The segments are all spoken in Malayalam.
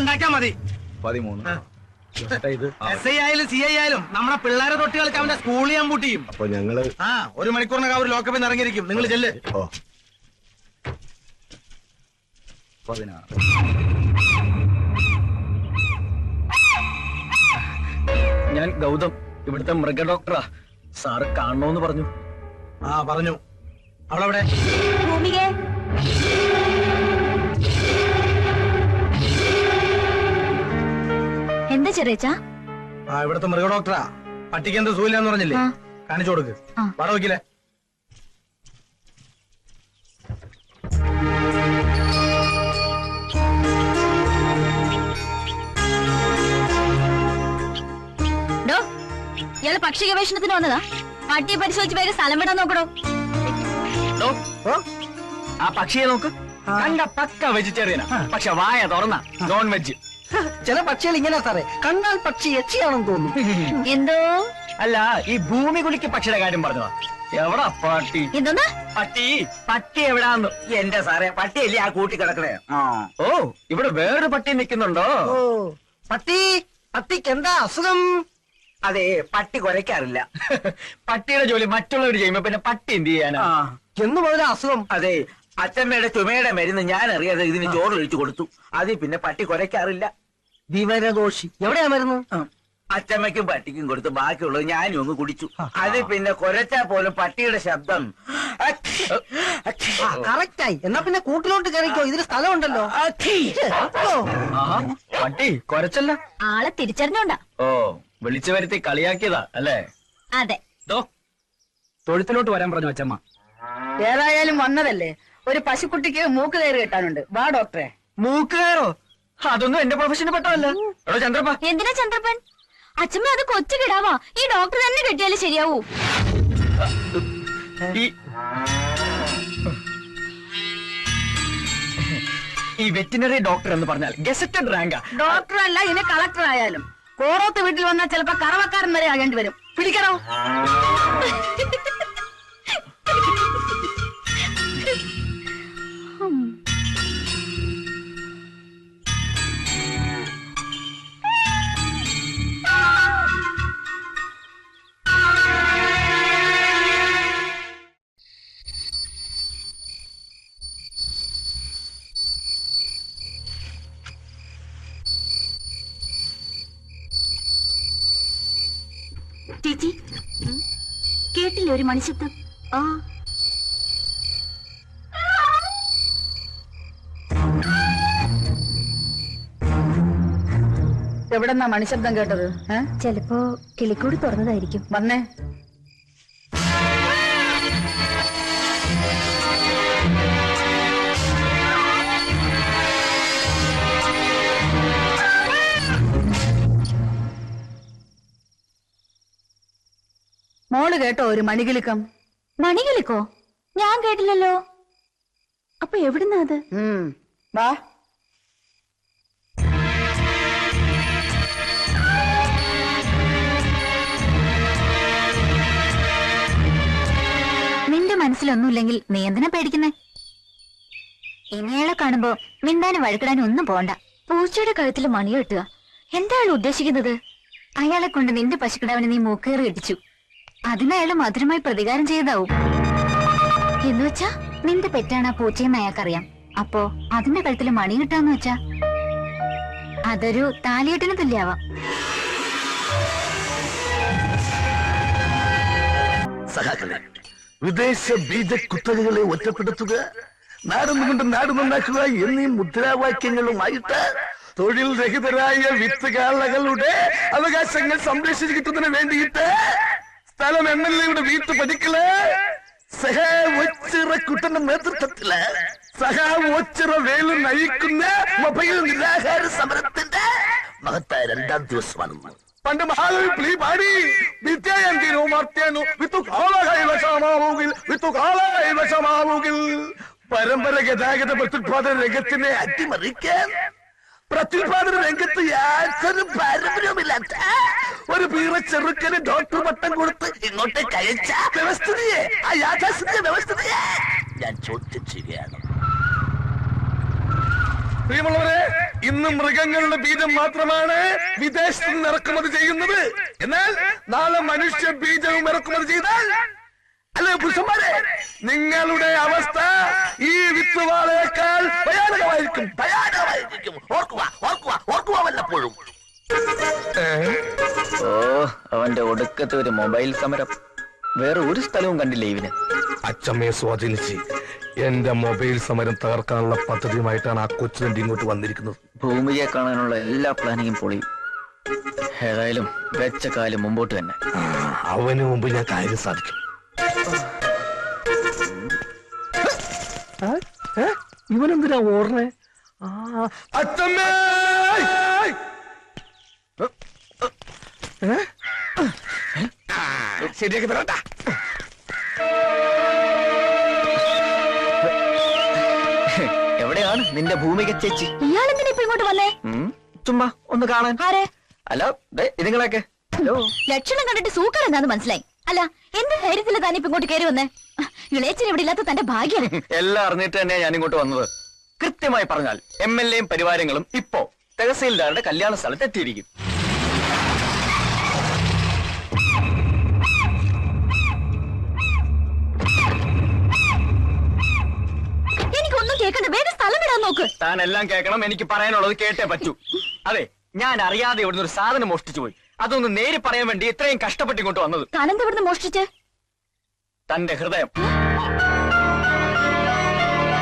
ഉണ്ടാക്കിയാ മതി. 13. SI ആയാലും CI ആയാലും നമ്മുടെ പിള്ളേരെ തൊട്ട് കളിക്കാൻ അവന്റെ സ്കൂളിൽ ഞാൻ പൂട്ടിയും. അപ്പൊ ഞങ്ങള് 1 മണിക്കൂറിനകം അവർ ലോക്കപ്പിൽ ഇറങ്ങിയിരിക്കും. നിങ്ങൾ ചെല്ല്. 16. ഞാൻ ഗൗതം, ഇവിടുത്തെ മൃഗ ഡോക്ടറാ. സാറ് കാണണോന്ന് പറഞ്ഞു. പറഞ്ഞു. അവളവിടെ എന്താ ചെറിയച്ചാ? ഇവിടുത്തെ മൃഗ ഡോക്ടറാ. പട്ടിക്ക് എന്ത് സൂയില്ലാന്ന് പറഞ്ഞില്ലേ? കാണിച്ചു കൊടുക്ക്. വട വയ്ക്കില്ലേ? ഇയാള് പക്ഷി ഗവേഷണത്തിന് വന്നതാ? പട്ടിയെ പരിശോധിച്ച് വേറെ സ്ഥലം വിടാൻ നോക്കണോ? ആ പക്ഷിയെ നോക്ക്. കണ്ട പക്ക വെജിറ്റേറിയനാ, പക്ഷെ വായ തുറന്ന നോൺ വെജ്. ചില പക്ഷികൾ ഇങ്ങനെ സാറേ, കണ്ടാൽ പക്ഷി എച്ചിയാണെന്ന് തോന്നുന്നു. എന്തോ അല്ല, ഈ ഭൂമി കുലിക്ക് പക്ഷിയുടെ കാര്യം പറഞ്ഞതാ. എവിടാ പട്ടി? എന്തോന്നാ പട്ടി എവിടാന്ന്? എന്റെ സാറേ, പട്ടിയല്ലേ ആ കൂട്ടി കിടക്കണേ. ഓ, ഇവിടെ വേറൊരു പട്ടി നിൽക്കുന്നുണ്ടോ? പട്ടിക്ക് എന്താ അസുഖം? അതെ, പട്ടി കുരയ്ക്കാറില്ല. പട്ടിയുടെ ജോലി മറ്റുള്ളവർ ചെയ്യുമ്പോ പിന്നെ പട്ടി എന്ത് ചെയ്യാനാ? എന്ന് മുതൽ അസുഖം? അതെ, അച്ഛമ്മയുടെ ചുമയുടെ മരുന്ന് ഞാൻ അറിയാതെ ഇതിന് ചോറൊഴിച്ചു കൊടുത്തു. അതിൽ പിന്നെ പട്ടി കുരയ്ക്കാറില്ല. വിവരദോഷി. എവിടെയാ മരുന്ന്? അച്ഛമ്മയ്ക്കും പട്ടിക്കും കൊടുത്ത് ബാക്കിയുള്ളത് ഞാനും ഒന്ന് കുടിച്ചു. അത് പിന്നെ കുരച്ചാ പോലും പട്ടിയുടെ ശബ്ദം കറക്റ്റായി. എന്നാ പിന്നെ കൂട്ടിലോട്ട് കയറിക്കോ, ഇതിന് സ്ഥലമുണ്ടല്ലോ. പട്ടി കുരച്ചല്ല, ആളെ തിരിച്ചറിഞ്ഞോണ്ടാ. ഓ, വിളിച്ചു വരുത്തി കളിയാക്കിയതാ അല്ലേ? അതെ. തൊഴുത്തിലോട്ട് വരാൻ പറഞ്ഞു അച്ഛമ്മ. ഏതായാലും വന്നതല്ലേ, ഒരു പശുക്കുട്ടിക്ക് മൂക്ക് കയറി കെട്ടാനുണ്ട്. വാ ഡോക്ടറെ. മൂക്ക് കയറോ? അതൊന്നും എന്റെ പ്രൊഫഷന് പെട്ടതല്ല. എടോ ചന്ദ്രപ്പ. എന്തിനാ ചന്ദ്രപ്പൻ? അച്ഛമ്മ അത് കൊച്ചു കിടാവാ. ഈ ഡോക്ടർ തന്നെ കെട്ടിയാലേ ശരിയാവൂ. ഈ വെറ്റിനറി ഡോക്ടർ എന്ന് പറഞ്ഞാൽ ഗസറ്റഡ് റാങ്കാ. ഡോക്ടർ അല്ല, ഇനി കളക്ടർ ആയാലും കോറോത്ത് വീട്ടിൽ വന്നാൽ ചിലപ്പോ കറവക്കാരൻ വരെ ആകേണ്ടി വരും. പിടിക്കണോ? ചേച്ചി, കേട്ടില്ലേ ഒരു മണിശബ്ദം? എവിടെന്നാ മണിശബ്ദം കേട്ടത്? ചിലപ്പോ കിളിക്കൂട് തുറന്നതായിരിക്കും. വന്നേ. മോള് കേട്ടോ ഒരു മണികിലുക്കം? മണികിലുക്കോ? ഞാൻ കേട്ടില്ലല്ലോ. അപ്പൊ എവിടുന്നാ അത്? വാ. നിന്റെ മനസ്സിലൊന്നുമില്ലെങ്കിൽ നീ എന്തിനാ പേടിക്കുന്നേ? ഇനിയാളെ കാണുമ്പോ മിണ്ടാനും വഴക്കിടാനും ഒന്നും പോണ്ട. പൂച്ചയുടെ കഴുത്തിൽ മണി കെട്ടുക എന്താണ് ഉദ്ദേശിക്കുന്നത്? അയാളെ കൊണ്ട് നിന്റെ പശുക്കിടാവിനെ നീ മൂക്കേറി കെട്ടിച്ചു. അതിനയാള് മധുരമായി പ്രതികാരം ചെയ്തതാവും. എന്നുവെച്ചാ നിന്റെ പെറ്റാണ് ആ പൂച്ചയെന്ന് അയാൾക്കറിയാം. അപ്പോ അതിന്റെ കഴുത്തിൽ മണി കിട്ടാന്ന് വെച്ചാ അതൊരു താലികെട്ടിന് തുല്യാവാം. വിദേശ ബീജ കുത്തലുകളെ ഒറ്റപ്പെടുത്തുക, നാടുന്നുകൊണ്ട് നാട് നന്നാക്കുക എന്നീ മുദ്രാവാക്യങ്ങളുമായിട്ട് തൊഴിൽ രഹിതരായ വിത്തുകാളകളുടെ അവകാശങ്ങൾ സംരക്ഷിച്ചു കിട്ടുന്നതിന് വേണ്ടിയിട്ട് സ്ഥലം MLA-യുടെ വീട്ടുപടിക്കല് കുട്ടന്റെ നേതൃത്വത്തില് ഒച്ചിറ വേലു നയിക്കുന്ന മൊബൈൽ നിരാഹാര സമരത്തിന്റെ മഹത്തായ 2ാം ദിവസമാണ്. പണ്ട് മഹാകവി പ്ലീ പാടി വിദ്യായന്തിനോ മർത്യാനോ വിത്തുകാളാവുകിൽ പരമ്പര ഗതാഗത പ്രത്യുത്പാദന രംഗത്തിനെ അട്ടിമറിക്കാൻ പ്രത്യുത്പാദന രംഗത്ത് യാതൊരു പാരമ്പര്യവുമില്ലാത്ത ഒരു പീറ ചെറുക്കന് ഡോക്ടർ പട്ടം കൊടുത്ത് ഇങ്ങോട്ടേക്ക് അയച്ച വ്യവസ്ഥിതിയെ, ആ യാഥാസ്ഥിതിക വ്യവസ്ഥിതിയെ ഞാൻ ചോദ്യം ചെയ്യുകയാണ്. പ്രിയമുള്ളവരെ, ഇന്ന് മൃഗങ്ങളുടെ ബീജം മാത്രമാണ് വിദേശത്ത് നിന്ന് ഇറക്കുമതി ചെയ്യുന്നത്. എന്നാൽ നാളെ മനുഷ്യ ബീജവും ഇറക്കുമതി ചെയ്താൽ അല്ലെ പുരുഷന്മാരെ, നിങ്ങളുടെ അവസ്ഥ ഈ വിത്തുവാളേക്കാൾ ഭയാനകമായിരിക്കും. ഓർക്കുക വല്ലപ്പോഴും. ഓ, അവന്റെ ഒടുക്കത്തെ ഒരു മൊബൈൽ സമരം. വേറെ ഒരു സ്ഥലവും കണ്ടില്ല ഇവന്. അച്ചമ്മയെ സ്വാധീനിച്ച് എന്റെ മൊബൈൽ സമരം തകർക്കാനുള്ള പദ്ധതിയുമായിട്ടാണ് ആ കൊച്ചുതണ്ടി ഇങ്ങോട്ട് വന്നിരിക്കുന്നത്. ഭൂമിയെ കാണാനുള്ള എല്ലാ പ്ലാനിങ്ങും പൊളിയും. ഏതായാലും വെച്ച കാലം മുമ്പോട്ട് തന്നെ. അവന് മുമ്പ് ഞാൻ കാര്യം സാധിക്കും. ഇവനെന്തിനാ ഓടണേ? അച്ചമ്മേ, ശരിയാക്കി തരട്ടാ. എവിടെയാണ് നിന്റെ ഭൂമിക ചേച്ചി? ഇയാളെന്തിനാ ഇപ്പൊ ഇങ്ങോട്ട് വന്നേ? ചുമ്മാ ഒന്ന് കാണാൻ. ആരെ? അല്ല, ഇതുങ്ങളൊക്കെ ലക്ഷണം കണ്ടിട്ട് സൂക്കർ എന്താന്ന് മനസ്സിലായി. അല്ല, എന്ത് ധൈര്യത്തില് താനിപ്പോ ഇങ്ങോട്ട് കയറി വന്നേ? ഇളയച്ചൻ ഇവിടെ ഇല്ലാത്ത തന്റെ ഭാഗ്യം. എല്ലാം അറിഞ്ഞിട്ട് തന്നെയാ ഞാൻ ഇങ്ങോട്ട് വന്നത്. കൃത്യമായി പറഞ്ഞാൽ MLAയും പരിവാരങ്ങളും ഇപ്പോ തഹസീൽദാരുടെ കല്യാണ സ്ഥലത്ത് എത്തിയിരിക്കും. എനിക്കൊന്നും കേൾക്കണ്ട, വേഗം സ്ഥലം വിടാൻ നോക്ക്. താൻ എല്ലാം കേൾക്കണം, എനിക്ക് പറയാനുള്ളത് കേട്ടേ പറ്റൂ. അതെ, ഞാൻ അറിയാതെ ഇവിടുന്ന് ഒരു സാധനം മോഷ്ടിച്ചു പോയി. അതൊന്ന് നേരി പറയാൻ വേണ്ടി ഇത്രയും കഷ്ടപ്പെട്ട് ഇങ്ങോട്ട് വന്നത്. താനെന്താ ഇവിടുന്ന് മോഷ്ടിച്ചേ? തന്റെ ഹൃദയം.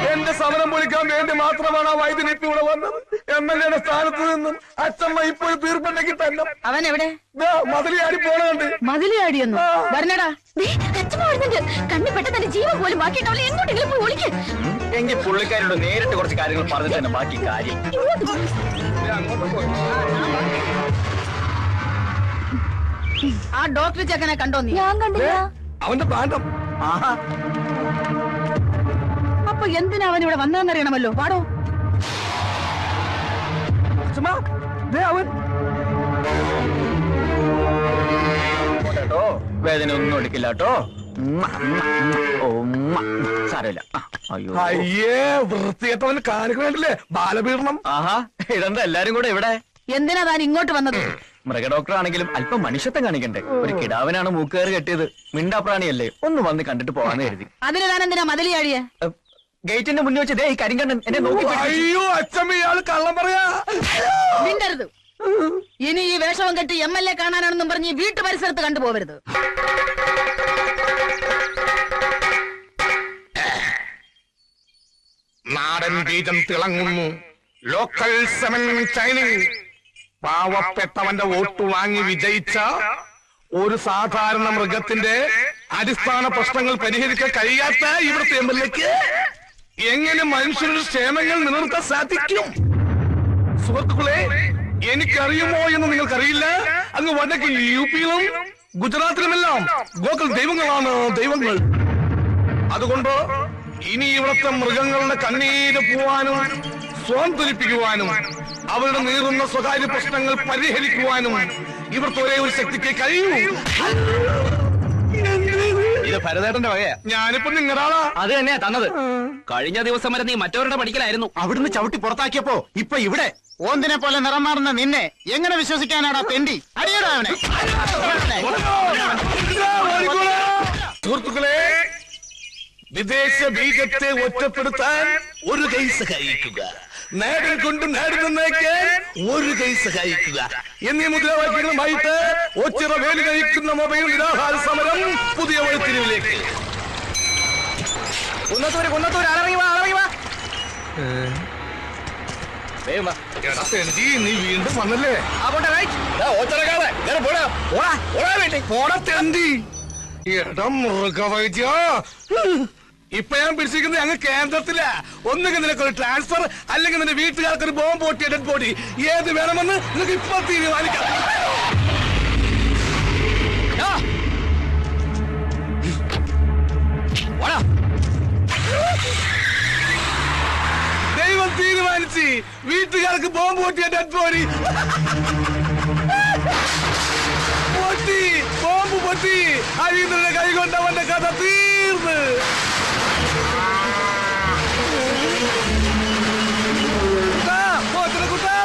എന്റെ സമരം പൊളിക്കാൻ വേണ്ടി മാത്രമാണ് ആ വൈദ്യുതി ഇപ്പൊ ഇവിടെ വന്നത്. MLAയുടെ സ്ഥാനത്ത് നിന്നും അച്ചമ്മ ഇപ്പോൾ തീർപ്പുണ്ടെങ്കിൽ തന്നെ അവൻ എവിടെ? മതിലിയാടി പോണുണ്ട്. മതിലിയാടിയെന്നു പറഞ്ഞടാ. കണ്ണി പെട്ട തന്റെ ജീവൻ പോലും ബാക്കിയിട്ടാവില്ല. എങ്ങോട്ടെങ്കിലും പോയി ഒളിക്ക്. എങ്കിൽ പുള്ളിക്കാരോട് നേരിട്ട് കുറച്ച് കാര്യങ്ങൾ പറഞ്ഞിട്ട് തന്നെ ബാക്കി കാര്യം. ആ ഡോക്ടർ ചെക്കനെ കണ്ടോ നീ? ഞാൻ കണ്ടില്ല. അവന്റെ പാണ്ഡം. അപ്പൊ എന്തിനാ അവൻ ഇവിടെ വന്നതെന്നറിയണമല്ലോ. പാടോ. അവൻ കേട്ടോ, വേദന ഒന്നും എടുക്കില്ല കേട്ടോ. സാരമില്ല. അയ്യോ, അയ്യേ, വൃത്തികെട്ടവന് കാണിക്കണില്ലേ ബാലപീഡനം. ആഹാ, ഇതെന്താ എല്ലാരും കൂടെ ഇവിടെ? എന്തിനാ താൻ ഇങ്ങോട്ട് വന്നത്? മൃഗഡോക്ടർ ആണെങ്കിലും അല്പം മനുഷ്യത്വം കാണിക്കണ്ടേ? ഒരു കിടാവിനാണ് മൂക്കുകയറ് കെട്ടിയത്. മിണ്ടാപ്രാണിയല്ലേ, ഒന്ന് വന്ന് കണ്ടിട്ട് പോവാന്ന് കരുതി. അതിന് താൻ എന്തിനാ മതിലിയാടിയെ? ഗേറ്റിന്റെ മുന്നിൽ വെച്ച് ഈ കരിങ്കണ്ണൻ എന്നെ നോക്കി. അയ്യോ അച്ഛമ്മ, ഇയാള് കള്ളം പറയാ. മിണ്ടരുത്. ഇനി ഈ വേഷവും കെട്ടി MLA കാണാനാണെന്നും പറഞ്ഞ് ഈ വീട്ടു പരിസരത്ത് കണ്ടുപോകരുത്. നാടൻ ബീജം തിളങ്ങുന്നു. Local semen ചൈനിങ്. പാവപ്പെട്ടവന്റെ വോട്ട് വാങ്ങി വിജയിച്ച ഒരു സാധാരണ മൃഗത്തിന്റെ അടിസ്ഥാന പ്രശ്നങ്ങൾ പരിഹരിക്കാൻ കഴിയാത്ത ഇവിടുത്തെ MLAക്ക് എങ്ങനെ മനുഷ്യരുടെ ക്ഷേമങ്ങൾ നിലനിർത്താൻ സാധിക്കും? സുഹൃത്തുക്കളെ, എനിക്കറിയുമോ എന്ന് നിങ്ങൾക്കറിയില്ല. അങ്ങ് വടക്ക് UP-യിലും ഗുജറാത്തിലുമെല്ലാം ഗോകുൽ ദൈവങ്ങളാണ് ദൈവങ്ങൾ. അതുകൊണ്ട് ഇനി ഇവിടുത്തെ മൃഗങ്ങളുടെ കണ്ണീര് പോവാനും സ്വാന്തരിപ്പിക്കുവാനും അവരുടെ നീറുന്ന സ്വകാര്യ പ്രശ്നങ്ങൾ പരിഹരിക്കുവാനും ഇവിടുത്തെ ഒരേ ഒരു ശക്തിക്ക് കഴിയൂ. ഇത് ഭരതേട്ടന്റെ വകയാ. ഞാനിപ്പോ നിങ്ങളാളാ. അത് തന്നെയാ തന്നത്. കഴിഞ്ഞ ദിവസം വരെ നീ മറ്റവരുടെ പഠിക്കലായിരുന്നു. അവിടുന്ന് ചവിട്ടി പുറത്താക്കിയപ്പോ ഇപ്പൊ ഇവിടെ ഓന്തിനെ പോലെ നിറം മാറുന്ന നിന്നെ എങ്ങനെ വിശ്വസിക്കാനാടാ തെണ്ടി? അടിയടാ അവനെ. സുഹൃത്തുക്കളെ, വിദേശ ബീജത്തെ ഒറ്റപ്പെടുത്താൻ ഒരു കൈ സഹായിക്കുക, നേടൽ കൊണ്ട് നേടുന്നേക്കാൻ ഒരു കൈ സഹായിക്കുക എന്നീ മുദ്രാവാക്യങ്ങളുമായിട്ട് ഒച്ചിറ വേലി കഴിക്കുന്ന മൊബൈൽ നിരാഹാര സമരം പുതിയ വഴിത്തിരിവിലേക്ക്. നീ വീണ്ടും വന്നല്ലേ? മൃഗവൈദ്യ, ഇപ്പൊ ഞാൻ പിടിച്ചിരിക്കുന്നത് അങ്ങ് കേന്ദ്രത്തില. ഒന്നുകിൽ നിനക്കൊരു ട്രാൻസ്ഫർ, അല്ലെങ്കിൽ നിന്റെ വീട്ടുകാർക്കൊരു ബോംബ് പൊട്ടിയ ഡെഡ് ബോഡി. ഏത് വേണമെന്ന് നിനക്ക് ഇപ്പൊ തീരുമാനിക്കാം. ദൈവം തീരുമാനിച്ച് വീട്ടുകാർക്ക് ബോംബ് പൊട്ടിയ ഡെഡ് ബോഡി പൊട്ടി. ബോംബ് പൊട്ടി. അരീന്ദ്രന്റെ കൈ കൊണ്ട് അവന്റെ കഥ തീർന്ന്. കുട്ടാ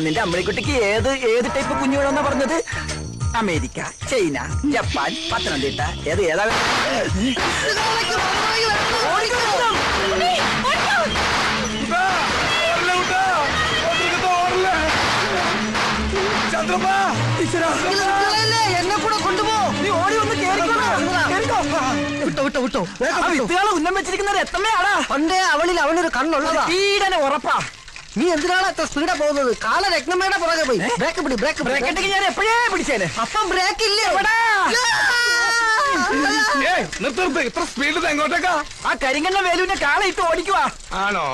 നിന്റെ അമ്മണിക്കുട്ടിക്ക് ഏത് ടൈപ്പ് കുഞ്ഞുങ്ങളെന്നാ പറഞ്ഞത്? അമേരിക്ക, ചൈന, ജപ്പാൻ, പത്തനംതിട്ട, ഏതാ? എന്നെ കൂടെ കൊണ്ടുപോ. നീ ഓടി വന്ന് വിട്ടോ. ഉന്നം വെച്ചിരിക്കുന്നത് എത്തമ്മയാടാ. പണ്ടേ അവനൊരു കണ്ണുള്ളതാ. ഈടനെ ഉറപ്പാ. നീ എന്തിനാണ് എത്ര സ്പീഡാ പോകുന്നത്? കാല രത്നമ്മയുടെ പുറകെ പോയി. ബ്രേക്ക് ബ്രേക്ക് ഞാൻ എപ്പോഴേ പിടിച്ചേനെ. അപ്പം ബ്രേക്ക് ഇല്ലേ? നിർത്ത്. ഇത്ര സ്പീഡിൽ എങ്ങോട്ടേക്കാ? ആ കരിങ്കണ്ണ വേലുവിന്റെ കാള ഇട്ട് ഓടിക്കുവാ. ആണോ?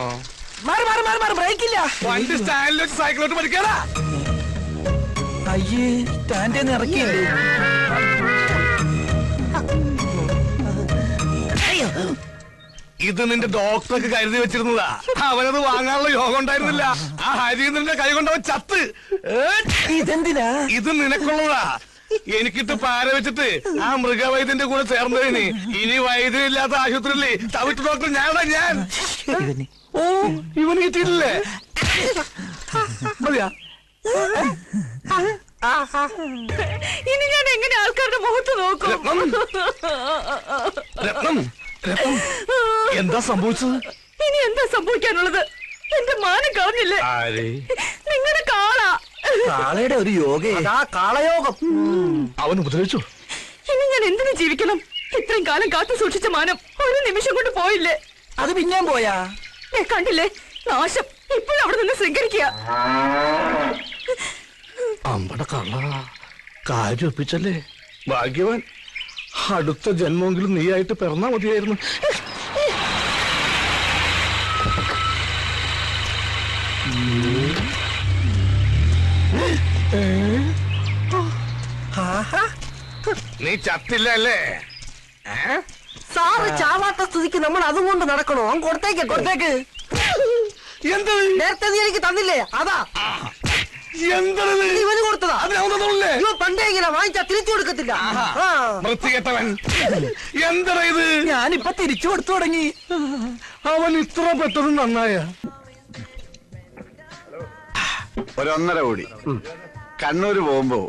മാറി ബ്രേക്ക് ഇല്ല. വണ്ടി സ്റ്റാൻഡിൽ വെച്ച് സൈക്കിളോട്ട് പഠിക്കാനാ. അയ്യേ, സ്റ്റാൻഡിൽ ഇറക്കിയില്ലേ? ഇത് നിന്റെ ഡോക്ടർക്ക് കരുതി വെച്ചിരുന്നതാ. അവനത് വാങ്ങാനുള്ള യോഗം ഉണ്ടായിരുന്നില്ല. ആ ഹരീന്ദ്രന്റെ കൈ കൊണ്ടവൻ ചത്ത്. ഇതെന്തിനാ? ഇത് നിനക്കുള്ളതാ. എനിക്കിട്ട് പാര വെച്ചിട്ട് ആ മൃഗവൈദ്യന്റെ കൂടെ ചേർന്നതിന് ഇനി വൈദ്യനില്ലാത്ത ആശുപത്രിയില്ലേ തവിട്ട് ഡോക്ടർ ഞാൻ. ഓ, ഇവന് കിട്ടിയിട്ടില്ലേ? മതിയാ? ഇനി ഞാൻ എങ്ങനെ ആൾക്കാരുടെ മുഖത്ത് നോക്കും? രത്നം, എന്താ സംഭവിച്ചത്? ഇനി എന്താ സംഭവിക്കാനുള്ളത്? എന്റെ മാനം കളഞ്ഞില്ലേ നിങ്ങളുടെ കാള? കാളയുടെ ഒരു യോഗ. കാളയോഗം. അവൻ ഉപദ്രവിച്ചു. ഇനി ഞാൻ എന്തിനു ജീവിക്കണം? ഇത്രയും കാലം കാത്തു സൂക്ഷിച്ച മാനം ഒരു നിമിഷം കൊണ്ട് പോയില്ലേ? അത് പിന്നെയും പോയാ? കണ്ടില്ലേ നാശം. ഇപ്പോഴും അവിടെ നിന്ന് സ്വീകരിക്കുക. അമ്പട കള്ള കാര്യം ഒപ്പിച്ചല്ലേ? ഭാഗ്യവാൻ. അടുത്ത ജന്മമെങ്കിലും നീയായിട്ട് പിറന്നാ മതിയായിരുന്നു. നീ ചത്തില്ല അല്ലേ? സാറ് ചാവാത്ത സ്ഥിതിക്ക് നമ്മൾ അതും കൊണ്ട് നടക്കണോ? അവൻ കൊടുത്തേക്ക്. എന്ത് നേരത്തെ നീ എനിക്ക് തന്നില്ലേ? അതാ എന്താണ് ഇവന് കൊടുത്തതാ. അതിനാവുന്നതല്ലേ? പണ്ടേ ഇങ്ങനെ വാങ്ങിച്ചാ തിരിച്ചു കൊടുക്കത്തില്ല. വൃത്തികെട്ടവൻ. എന്താ ഇത്? ഞാനിപ്പൊ തിരിച്ചു കൊടുത്തു തുടങ്ങി. അവൻ ഇത്ര പെട്ടത് നന്നായ. 1.5 കോടി. കണ്ണൂര് പോകുമ്പോ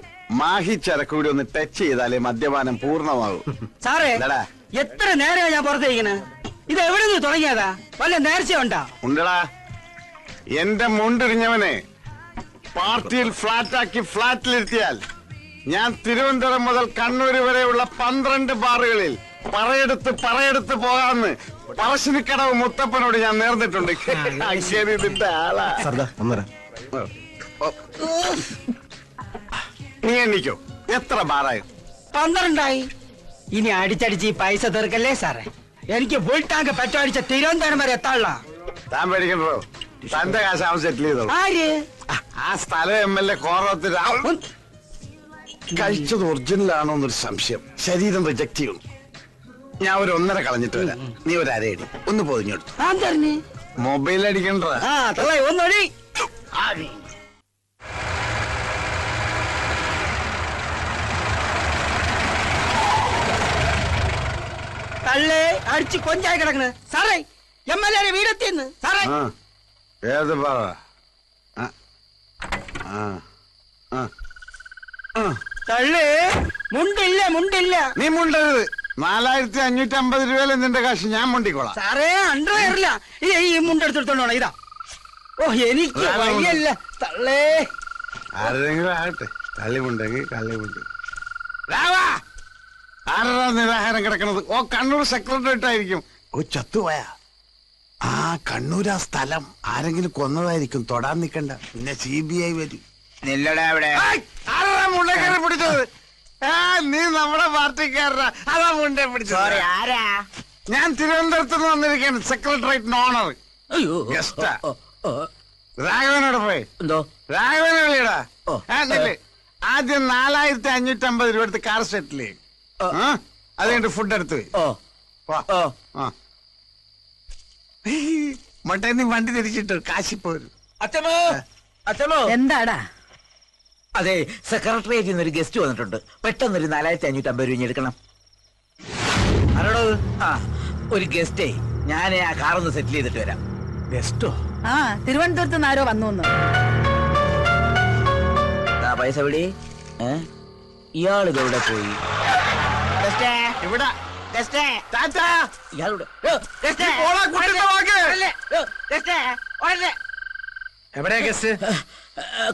മാഹി ചരക്കൂടി ഒന്ന് ടച്ച് ചെയ്താലേ മദ്യപാനം പൂർണ്ണമാകും. സാറേ, എന്താടാ? എത്ര നേരമാണ് ഞാൻ പുറത്തേക്കണ്? ഇത് എവിടെ നിന്ന് തുടങ്ങിയതാ? വല്ല നേർച്ച ഉണ്ടാ? ഉണ്ടടാ. എന്റെ മുണ്ടിരിഞ്ഞവനെ പാർട്ടിയിൽ ഫ്ലാറ്റാക്കി ഫ്ലാറ്റിലിരുത്തിയാൽ ഞാൻ തിരുവനന്തപുരം മുതൽ കണ്ണൂര് വരെയുള്ള 12 ബാറുകളിൽ പറയെടുത്ത് പോകാമെന്ന് പറശ്ശിനിക്കടവ് മുത്തപ്പനോട് ഞാൻ നേർന്നിട്ടുണ്ട്. ശരി, ഇതിന്റെ ആളാ. നീ എണ്ണിക്കോ, എത്ര ബാറായി? 12 ഇനി അടിച്ചടിച്ച് ഈ പൈസ തീർക്കല്ലേ സാറേ? എനിക്ക് ഫുൾ ടാങ്ക് പെട്രോൾ അടിച്ച തിരുവനന്തപുരം വരെ എത്താനുള്ള. താൻ പേടിക്കണ്ടോ? തന്റെ കാശ് അവൻ സെറ്റിൽ ചെയ്തോ. ആര്? ആ സ്ഥലം MLA കോറത്തിൽ കഴിച്ചത് ഒറിജിനൽ ആണോ എന്നൊരു സംശയം. ശരീരം റിജക്ട് ചെയ്യും. ഞാൻ ഒരു 1.5 കളഞ്ഞിട്ട് വരാം. നീ ഒരു അരയടി ഒന്ന് പൊതിഞ്ഞെടുത്തു. മൊബൈൽ അടിക്കണ്ട. ഒന്നടി. തള്ളേ അടിച്ച് കൊഞ്ചായി കിടക്കണ് സാറേ. MLA വീടെത്തിന്ന് സാറേ. ഏത് പറ? തള്ളേ മുണ്ടില്ല. നീ മുണ്ടരുത്. 4550 രൂപയിലെ നിന്റെ കാശ് ഞാൻ മുണ്ടിക്കോളാം. സാറേ അണ്ടറില്ല. ഈ മുണ്ടെടുത്തോണ്ടോ? ഇതാ. ഓ, എനിക്ക് വയ്യല്ല തള്ളേ. ആരെങ്കിലും ആകട്ടെ, കള്ളിമുണ്ടെങ്കിൽ കള്ളിമുണ്ട്. ആരാ നിരാഹാരം കിടക്കണത്? ഓ, കണ്ണൂർ സെക്രട്ടേറിയറ്റ് ആയിരിക്കും. ഓ, ചത്തുപോയാ? ആ, കണ്ണൂർ ആ സ്ഥലം ആരെങ്കിലും കൊന്നതായിരിക്കും. തൊടാൻ നിക്കണ്ട, പിന്നെ CBI വരും. ആരാ മുണ്ടേ കയറി പിടിച്ചത്? നീ നമ്മുടെ പാർട്ടിക്കാരനാ. അതാ മുണ്ടേ പിടിച്ചത്. ഞാൻ തിരുവനന്തപുരത്ത് നിന്ന് വന്നിരിക്കുകയാണ്. Secretariat owner ഗസ്റ്റാ. രാഘവനോട് പോയി. എന്തോ? രാഘവനെ വിളിയടാ. ആദ്യം 4550 രൂപ എടുത്ത് കാർ സെറ്റിൽ ചെയ്യും. അത് കഴിഞ്ഞിട്ട് ഫുഡ് എടുത്ത് മട്ടേ നീ വണ്ടി തിരിച്ചിട്ട് കാശിപ്പോരും. അച്ഛനോ എന്താടാ? അതെ, സെക്രട്ടേറിയറ്റിൽ നിന്ന് ഒരു ഗസ്റ്റ് വന്നിട്ടുണ്ട്. പെട്ടെന്നൊരു 4550 രൂപ എടുക്കണം. ആരോടോ? ആ, ഒരു ഗസ്റ്റേ. ഞാൻ ആ കാറൊന്ന് സെറ്റിൽ ചെയ്തിട്ട് വരാം. ഗസ്റ്റോ? തിരുവനന്തപുരത്ത് നിന്ന് ആരോ വന്നു. പൈസ വിടി. ഇയാളിതെവിടെ പോയി? ഇവിടെ ഇയാളുടെ എവിടെയാ ഗസ്റ്റ്?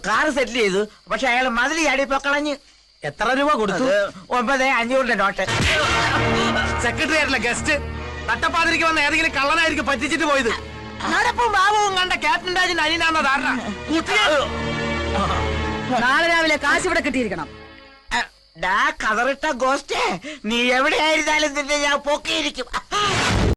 കാറ് സെറ്റിൽ ചെയ്തു. പക്ഷെ അയാൾ മതിൽ ചാടിപ്പോ കളഞ്ഞ്. എത്ര രൂപ കൊടുത്തു? 9,500 നോട്ട്. സെക്രട്ടറി ആയിട്ടില്ല ഗസ്റ്റ്. തട്ടപ്പാതിരിക്ക് വന്ന ഏതെങ്കിലും കള്ളനായിരിക്കും പറ്റിച്ചിട്ട് പോയത്. നടപ്പും ബാബുവും കണ്ട ക്യാപ്റ്റൻ രാജിന്റെ അനിയനാന്ന ധാരണ. നാളെ രാവിലെ കാശ് ഇവിടെ കിട്ടിയിരിക്കണം. കതറിട്ട ഗോസ്റ്റേ, നീ എവിടെയായിരുന്നാലും നിന്നെ ഞാൻ പൊക്കിയിരിക്കും.